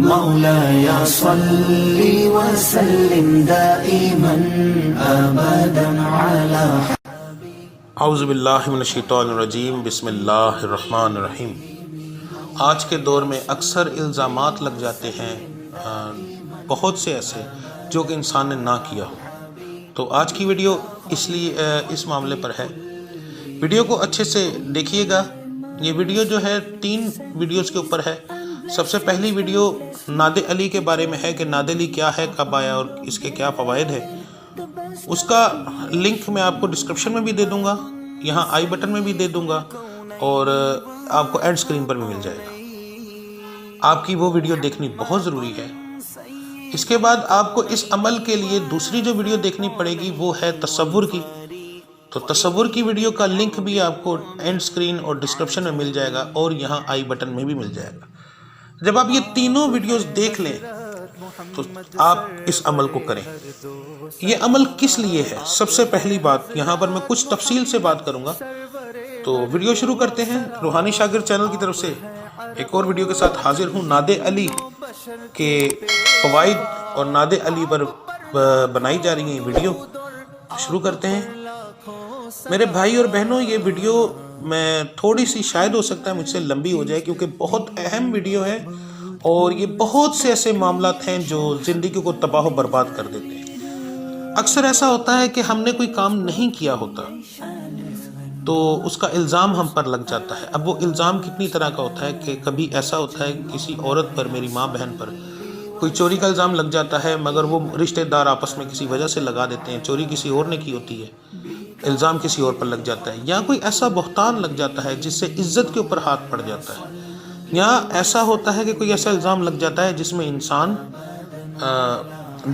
مولاي صل وسلم دائما ابدا على اعوذ باللہ من الشیطان الرجیم، بسم اللہ الرحمن الرحیم۔ آج کے دور میں اکثر الزامات لگ جاتے ہیں، بہت سے ایسے جو کہ انسان نے نہ کیا ہو۔ تو آج کی ویڈیو اس لیے اس معاملے پر ہے۔ ویڈیو کو اچھے سے دیکھیے گا۔ یہ ویڈیو جو ہے 3 ویڈیوز کے اوپر ہے۔ سب سے پہلی ویڈیو ناد علی کے بارے میں ہے کہ ناد علی کیا ہے، کب آیا اور اس کے کیا فوائد ہے۔ اس کا لنک میں آپ کو ڈسکرپشن میں بھی دے دوں گا، یہاں آئی بٹن میں بھی دے دوں گا، اور آپ کو اینڈ سکرین پر بھی مل جائے گا۔ آپ کی وہ ویڈیو دیکھنی بہت ضروری ہے۔ اس کے بعد آپ کو اس عمل کے لیے دوسری جو ویڈیو دیکھنی پڑے گی وہ ہے تصور کی۔ تو تصور کی ویڈیو کا لنک بھی آپ کو اینڈ سکرین اور ڈسکرپشن میں مل جائے گا، اور یہاں آئی بٹن میں بھی مل جائے گا۔ جب آپ یہ تینوں ویڈیوز دیکھ لیں تو آپ اس عمل کو کریں۔ یہ عمل کس لیے ہے؟ سب سے پہلی بات یہاں پر میں کچھ تفصیل سے بات کروں گا۔ تو ویڈیو شروع کرتے ہیں۔ روحانی شاگرد چینل کی طرف سے ایک اور ویڈیو کے ساتھ حاضر ہوں، ناد علی کے فوائد اور ناد علی پر بنائی جا رہی ہیں ویڈیو۔ شروع کرتے ہیں۔ میرے بھائی اور بہنوں، یہ ویڈیو میں تھوڑی سی شاید ہو سکتا ہے مجھ سے لمبی ہو جائے، کیونکہ بہت اہم ویڈیو ہے اور یہ بہت سے ایسے معاملات ہیں جو زندگی کو تباہ و برباد کر دیتے ہیں۔ اکثر ایسا ہوتا ہے کہ ہم نے کوئی کام نہیں کیا ہوتا تو اس کا الزام ہم پر لگ جاتا ہے۔ اب وہ الزام کتنی طرح کا ہوتا ہے کہ کبھی ایسا ہوتا ہے کسی عورت پر، میری ماں بہن پر کوئی چوری کا الزام لگ جاتا ہے، مگر وہ رشتہ دار آپس میں کسی وجہ سے لگا دیتے ہیں، چوری کسی اور نے کی ہوتی ہے، الزام کسی اور پر لگ جاتا ہے، یا کوئی ایسا بہتان لگ جاتا ہے جس سے عزت کے اوپر ہاتھ پڑ جاتا ہے، یا ایسا ہوتا ہے کہ کوئی ایسا الزام لگ جاتا ہے جس میں انسان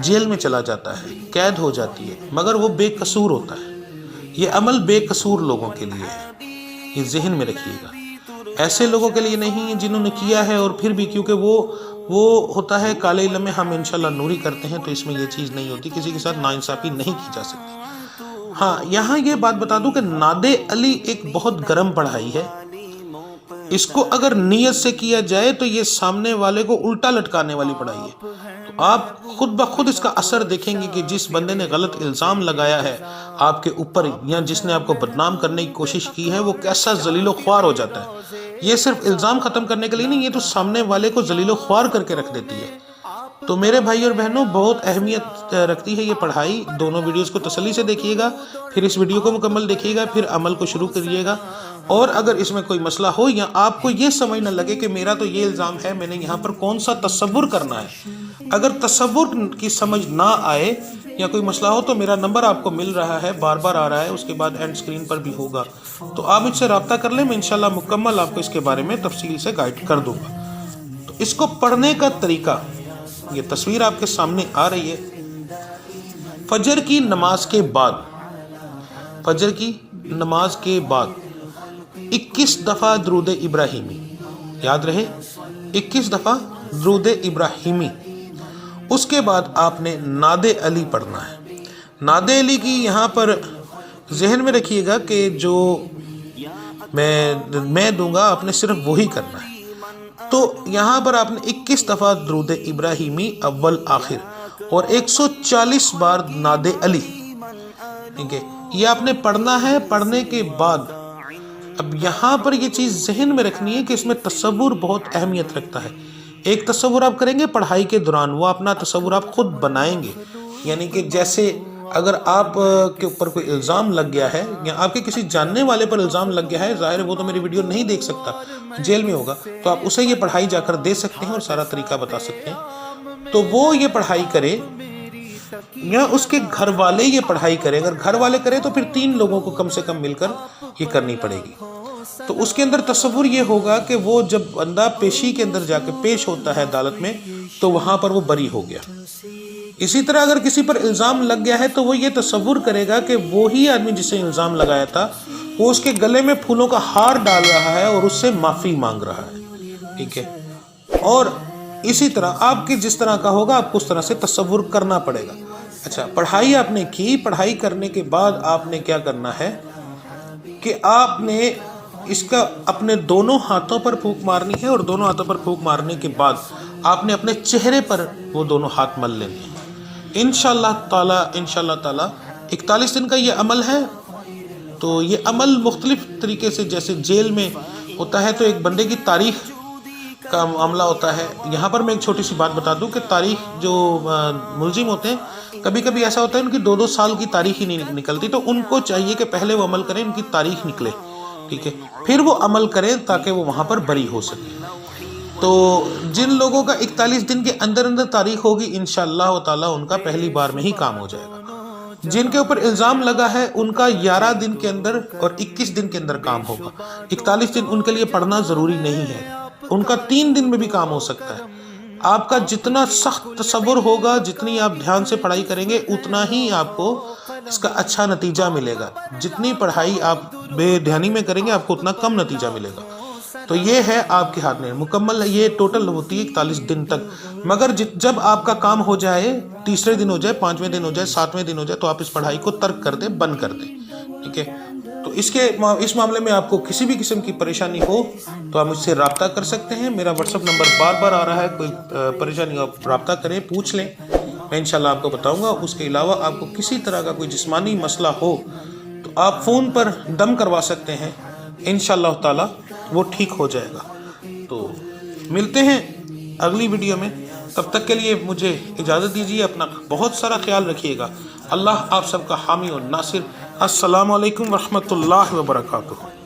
جیل میں چلا جاتا ہے، قید ہو جاتی ہے، مگر وہ بے قصور ہوتا ہے۔ یہ عمل بے قصور لوگوں کے لیے ہے، یہ ذہن میں رکھیے گا۔ ایسے لوگوں کے لیے نہیں ہے جنہوں نے کیا ہے اور پھر بھی، کیونکہ وہ ہوتا ہے کالے علم میں ہم انشاءاللہ نوری کرتے ہیں، تو اس میں یہ چیز نہیں ہوتی، کسی کے ساتھ ناانصافی نہیں کی جا سکتی۔ ہاں، یہاں یہ بات بتا دوں کہ ناد علی ایک بہت گرم پڑھائی ہے۔ اس کو اگر نیت سے کیا جائے تو یہ سامنے والے کو الٹا لٹکانے والی پڑھائی ہے۔ تو آپ خود بخود اس کا اثر دیکھیں گے کہ جس بندے نے غلط الزام لگایا ہے آپ کے اوپر، یا جس نے آپ کو بدنام کرنے کی کوشش کی ہے، وہ کیسا ذلیل و خوار ہو جاتا ہے۔ یہ صرف الزام ختم کرنے کے لیے نہیں، یہ تو سامنے والے کو ذلیل و خوار کر کے رکھ دیتی ہے۔ تو میرے بھائی اور بہنوں، بہت اہمیت رکھتی ہے یہ پڑھائی۔ دونوں ویڈیوز کو تسلی سے دیکھیے گا، پھر اس ویڈیو کو مکمل دیکھیے گا، پھر عمل کو شروع کریے گا۔ اور اگر اس میں کوئی مسئلہ ہو یا آپ کو یہ سمجھ نہ لگے کہ میرا تو یہ الزام ہے، میں نے یہاں پر کون سا تصور کرنا ہے، اگر تصور کی سمجھ نہ آئے یا کوئی مسئلہ ہو تو میرا نمبر آپ کو مل رہا ہے، بار بار آ رہا ہے، اس کے بعد اینڈ سکرین پر بھی ہوگا، تو آپ مجھ سے رابطہ کر لیں، میں انشاءاللہ مکمل آپ کو اس کے بارے میں تفصیل سے گائیڈ کر دوں گا۔ تو اس کو پڑھنے کا طریقہ، یہ تصویر آپ کے سامنے آ رہی ہے۔ فجر کی نماز کے بعد، فجر کی نماز کے بعد 21 دفعہ درود ابراہیمی، یاد رہے 21 دفعہ درود ابراہیمی۔ اس کے بعد آپ نے ناد علی پڑھنا ہے۔ ناد علی کی یہاں پر ذہن میں رکھیے گا کہ جو میں دوں گا آپ نے صرف وہی کرنا ہے۔ تو یہاں پر آپ نے 21 دفعہ درود ابراہیمی اول آخر اور 140 بار ناد علی، ٹھیک ہے، یہ آپ نے پڑھنا ہے۔ پڑھنے کے بعد اب یہاں پر یہ چیز ذہن میں رکھنی ہے کہ اس میں تصور بہت اہمیت رکھتا ہے۔ ایک تصور آپ کریں گے پڑھائی کے دوران، وہ اپنا تصور آپ خود بنائیں گے، یعنی کہ جیسے اگر آپ کے اوپر کوئی الزام لگ گیا ہے یا آپ کے کسی جاننے والے پر الزام لگ گیا ہے، ظاہر ہے وہ تو میری ویڈیو نہیں دیکھ سکتا، جیل میں ہوگا، تو آپ اسے یہ پڑھائی جا کر دے سکتے ہیں اور سارا طریقہ بتا سکتے ہیں۔ تو وہ یہ پڑھائی کرے یا اس کے گھر والے یہ پڑھائی کرے۔ اگر گھر والے کرے تو پھر 3 لوگوں کو کم سے کم مل کر یہ کرنی پڑے گی۔ تو اس کے اندر تصور یہ ہوگا کہ وہ جب بندہ پیشی کے اندر جا کے پیش ہوتا ہے عدالت میں، تو وہاں پر وہ بری ہو گیا۔ اسی طرح اگر کسی پر الزام لگ گیا ہے تو وہ یہ تصور کرے گا کہ وہی آدمی جسے الزام لگایا تھا وہ اس کے گلے میں پھولوں کا ہار ڈال رہا ہے اور اس سے معافی مانگ رہا ہے، ٹھیک ہے۔ اور اسی طرح آپ کی جس طرح کا ہوگا آپ کو اس طرح سے تصور کرنا پڑے گا۔ اچھا، پڑھائی آپ نے کی، پڑھائی کرنے کے بعد آپ نے کیا کرنا ہے کہ آپ نے اس کا اپنے دونوں ہاتھوں پر پھونک مارنی ہے، اور دونوں ہاتھوں پر پھونک مارنے کے بعد آپ نے اپنے چہرے پر وہ دونوں ہاتھ مل لینے ہیں انشاءاللہ تعالی 41 دن کا یہ عمل ہے. تو یہ عمل مختلف طریقے سے، جیسے جیل میں ہوتا ہے تو ایک بندے کی تاریخ کا معاملہ ہوتا ہے. یہاں پر میں ایک چھوٹی سی بات بتا دوں کہ تاریخ جو ملزم ہوتے ہیں کبھی کبھی ایسا ہوتا ہے ان کی 2-2 سال کی تاریخ ہی نہیں نکلتی، تو ان کو چاہیے کہ پہلے وہ عمل کریں، ان کی تاریخ نکلے، ٹھیک ہے، پھر وہ عمل کریں تاکہ وہ وہاں پر بری ہو سکے. تو جن لوگوں کا 41 دن کے اندر تاریخ ہوگی انشاءاللہ تعالی ان کا پہلی بار میں ہی کام ہو جائے گا. جن کے اوپر الزام لگا ہے ان کا 11 دن کے اندر اور 21 دن کے اندر کام ہوگا. 41 دن ان کے لیے پڑھنا ضروری نہیں ہے، ان کا 3 دن میں بھی کام ہو سکتا ہے. آپ کا جتنا سخت تصور ہوگا، جتنی آپ دھیان سے پڑھائی کریں گے، اتنا ہی آپ کو اس کا اچھا نتیجہ ملے گا. جتنی پڑھائی آپ بے دھیانی میں کریں گے آپ کو اتنا کم نتیجہ ملے گا. تو یہ ہے آپ کے ہاتھ میں مکمل، یہ ٹوٹل ہوتی ہے 41 دن تک. مگر جب آپ کا کام ہو جائے، تیسرے دن ہو جائے، 5ویں دن ہو جائے، 7ویں دن ہو جائے، تو آپ اس پڑھائی کو ترک کر دیں، بند کر دیں، ٹھیک ہے. تو اس معاملے میں آپ کو کسی بھی قسم کی پریشانی ہو تو آپ مجھ سے رابطہ کر سکتے ہیں. میرا واٹس ایپ نمبر بار بار آ رہا ہے، کوئی پریشانی ہو آپ رابطہ کریں، پوچھ لیں، میں انشاءاللہ آپ کو بتاؤں گا. اس کے علاوہ آپ کو کسی طرح کا کوئی جسمانی مسئلہ ہو تو آپ فون پر دم کروا سکتے ہیں، انشاءاللہ تعالی وہ ٹھیک ہو جائے گا. تو ملتے ہیں اگلی ویڈیو میں، تب تک کے لیے مجھے اجازت دیجیے. اپنا بہت سارا خیال رکھیے گا. اللہ آپ سب کا حامی اور ناصر. السلام علیکم ورحمۃ اللہ وبرکاتہ.